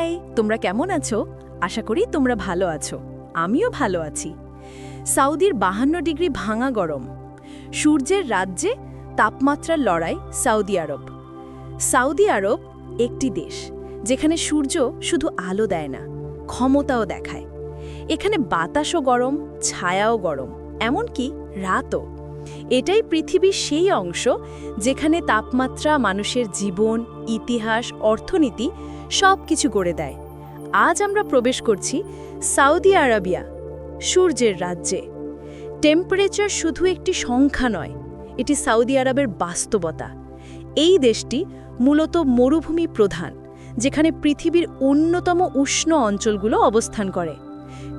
High, তোমরা কেমন আছো? আশা করি তোমরা ভালো আছো। আমিও ভালো আছি। সৌদির 52 ডিগ্রি ভাঙা গরম, সূর্যের রাজ্যে তাপমাত্রার লড়াই। সৌদি আরব। সৌদি আরব একটি দেশ যেখানে সূর্য শুধু আলো দেয় না, ক্ষমতাও দেখায়। এখানে বাতাসও গরম, ছায়াও গরম, এমনকি রাতও। এটাই পৃথিবীর সেই অংশ যেখানে তাপমাত্রা মানুষের জীবন, ইতিহাস, অর্থনীতি সব কিছু গড়ে দেয়। আজ আমরা প্রবেশ করছি সৌদি আরবিয়া, সূর্যের রাজ্যে। টেম্পারেচার শুধু একটি সংখ্যা নয়, এটি সৌদি আরবের বাস্তবতা। এই দেশটি মূলত মরুভূমি প্রধান, যেখানে পৃথিবীর অন্যতম উষ্ণ অঞ্চলগুলো অবস্থান করে।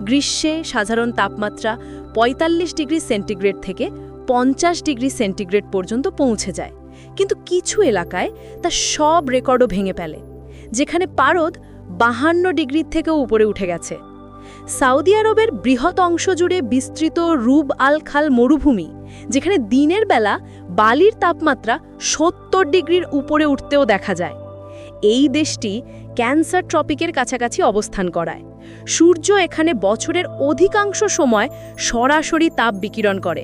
গ্রীষ্মে সাধারণ তাপমাত্রা ৪৫ ডিগ্রি সেন্টিগ্রেড থেকে ৫০ ডিগ্রি সেন্টিগ্রেড পর্যন্ত পৌঁছে যায়, কিন্তু কিছু এলাকায় তা সব রেকর্ডও ভেঙে ফেলে, যেখানে পারদ ৫২ ডিগ্রির থেকেও উপরে উঠে গেছে। সৌদি আরবের বৃহৎ অংশ জুড়ে বিস্তৃত রুব আল খাল মরুভূমি, যেখানে দিনের বেলা বালির তাপমাত্রা ৭০ ডিগ্রির উপরে উঠতেও দেখা যায়। এই দেশটি ক্যান্সার ট্রপিকের কাছাকাছি অবস্থান করায়। সূর্য এখানে বছরের অধিকাংশ সময় সরাসরি তাপ বিকিরণ করে,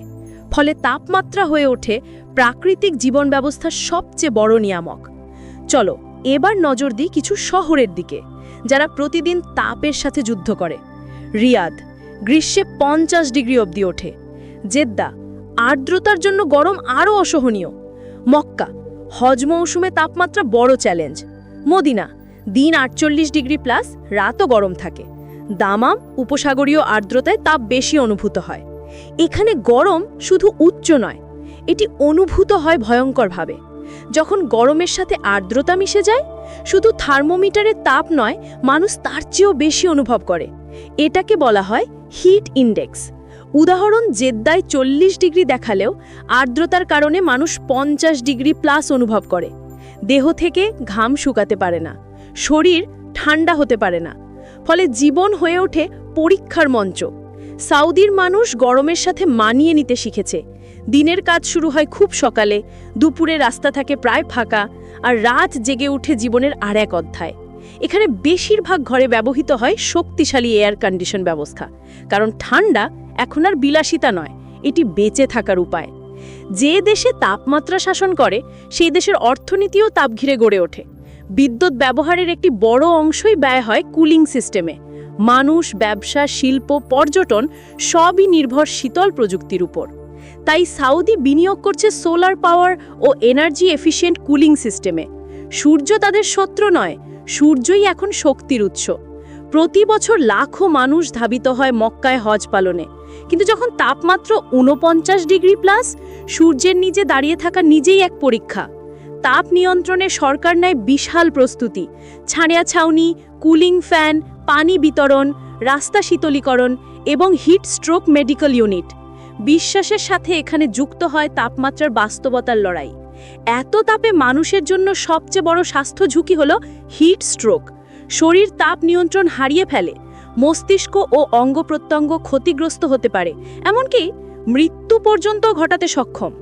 ফলে তাপমাত্রা হয়ে ওঠে প্রাকৃতিক জীবন ব্যবস্থার সবচেয়ে বড় নিয়ামক। চলো এবার নজর দিই কিছু শহরের দিকে, যারা প্রতিদিন তাপের সাথে যুদ্ধ করে। রিয়াদ গ্রীষ্মে ৫০ ডিগ্রি অবধি ওঠে। জেদ্দা আর্দ্রতার জন্য গরম আরও অসহনীয়। মক্কা হজ মৌসুমে তাপমাত্রা বড় চ্যালেঞ্জ। মদিনা দিন ৪৮ ডিগ্রি প্লাস, রাতও গরম থাকে। দামাম উপসাগরীয় আর্দ্রতায় তাপ বেশি অনুভূত হয়। এখানে গরম শুধু উচ্চ নয়, এটি অনুভূত হয় ভয়ঙ্করভাবে। যখন গরমের সাথে আর্দ্রতা মিশে যায়, শুধু থার্মোমিটারের তাপ নয়, মানুষ তার চেয়েও বেশি অনুভব করে। এটাকে বলা হয় হিট ইন্ডেক্স। উদাহরণ, জেদ্দায় ৪০ ডিগ্রি দেখালেও আর্দ্রতার কারণে মানুষ ৫০ ডিগ্রি প্লাস অনুভব করে। দেহ থেকে ঘাম শুকাতে পারে না, শরীর ঠান্ডা হতে পারে না, ফলে জীবন হয়ে ওঠে পরীক্ষার মঞ্চ। সৌদির মানুষ গরমের সাথে মানিয়ে নিতে শিখেছে। দিনের কাজ শুরু হয় খুব সকালে, দুপুরে রাস্তা থাকে প্রায় ফাঁকা, আর রাত জেগে উঠে জীবনের আর এক অধ্যায়। এখানে বেশিরভাগ ঘরে ব্যবহৃত হয় শক্তিশালী এয়ার কন্ডিশন ব্যবস্থা, কারণ ঠান্ডা এখন আর বিলাসিতা নয়, এটি বেঁচে থাকার উপায়। যে দেশে তাপমাত্রা শাসন করে, সেই দেশের অর্থনীতিও তাপ ঘিরে গড়ে ওঠে। বিদ্যুৎ ব্যবহারের একটি বড় অংশই ব্যয় হয় কুলিং সিস্টেমে। মানুষ, ব্যবসা, শিল্প, পর্যটন সবই নির্ভর শীতল প্রযুক্তির উপর। তাই সৌদি বিনিয়োগ করছে সোলার পাওয়ার ও এনার্জি এফিশিয়েন্ট কুলিং সিস্টেমে। সূর্য তাদের শত্রু নয়, সূর্যই এখন শক্তির উৎস। প্রতি বছর লাখো মানুষ ধাবিত হয় মক্কায় হজ পালনে, কিন্তু যখন তাপমাত্রা ৪৯ ডিগ্রি প্লাস, সূর্যের নিচে দাঁড়িয়ে থাকা নিজেই এক পরীক্ষা। তাপ নিয়ন্ত্রণে সরকার নেয় বিশাল প্রস্তুতি। ছায়া ছাউনি, কুলিং ফ্যান, পানি বিতরণ, রাস্তা শীতলীকরণ এবং হিট স্ট্রোক মেডিকেল ইউনিট। বিশ্বাসের সাথে এখানে যুক্ত হয় তাপমাত্রার বাস্তবতার লড়াই। এত তাপে মানুষের জন্য সবচেয়ে বড় স্বাস্থ্য ঝুঁকি হলো হিট স্ট্রোক। শরীর তাপ নিয়ন্ত্রণ হারিয়ে ফেলে, মস্তিষ্ক ও অঙ্গ প্রত্যঙ্গ ক্ষতিগ্রস্ত হতে পারে, এমনকি মৃত্যু পর্যন্ত ঘটাতে সক্ষম।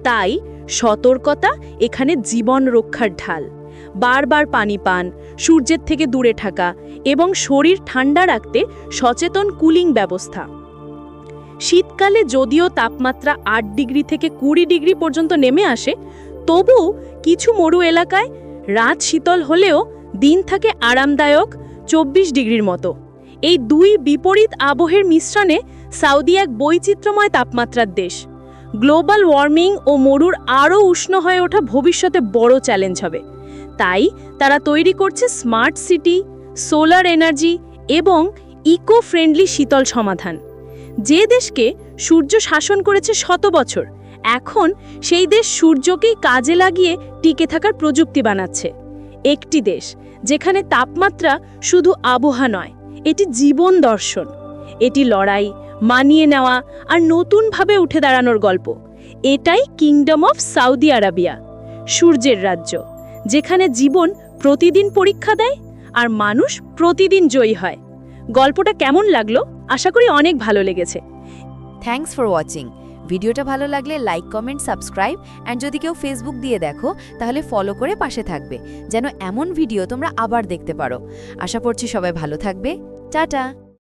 তাই সতর্কতা এখানে জীবন রক্ষার ঢাল। বারবার পানি পান, সূর্যের থেকে দূরে থাকা এবং শরীর ঠান্ডা রাখতে সচেতন কুলিং ব্যবস্থা। শীতকালে যদিও তাপমাত্রা ৮ ডিগ্রি থেকে ২০ ডিগ্রি পর্যন্ত নেমে আসে, তবুও কিছু মরু এলাকায় রাত শীতল হলেও দিন থাকে আরামদায়ক ২৪ ডিগ্রির মতো। এই দুই বিপরীত আবহের মিশ্রণে সৌদি এক বৈচিত্র্যময় তাপমাত্রার দেশ। গ্লোবাল ওয়ার্মিং ও মরুর আরও উষ্ণ হয়ে ওঠা ভবিষ্যতে বড় চ্যালেঞ্জ হবে। তাই তারা তৈরি করছে স্মার্ট সিটি, সোলার এনার্জি এবং ইকো ফ্রেন্ডলি শীতল সমাধান। যে দেশকে সূর্য শাসন করেছে শত বছর, এখন সেই দেশ সূর্যকেই কাজে লাগিয়ে টিকে থাকার প্রযুক্তি বানাচ্ছে। একটি দেশ যেখানে তাপমাত্রা শুধু আবহাওয়া নয়, এটি জীবন দর্শন। এটি লড়াই, মানিয়ে নেওয়া আর নতুনভাবে উঠে দাঁড়ানোর গল্প। এটাই কিংডম অফ সৌদি আরবিয়া, সূর্যের রাজ্য, যেখানে জীবন প্রতিদিন পরীক্ষা দেয় আর মানুষ প্রতিদিন জয়ী হয়। গল্পটা কেমন লাগলো? আশা করি অনেক ভালো লেগেছে। Thanks for watching. ভিডিওটা ভালো লাগলে লাইক, কমেন্ট, সাবস্ক্রাইব অ্যান্ড যদি কেউ ফেসবুক দিয়ে দেখো তাহলে ফলো করে পাশে থাকবে, যেন এমন ভিডিও তোমরা আবার দেখতে পারো। আশা করছি সবাই ভালো থাকবে। টাটা।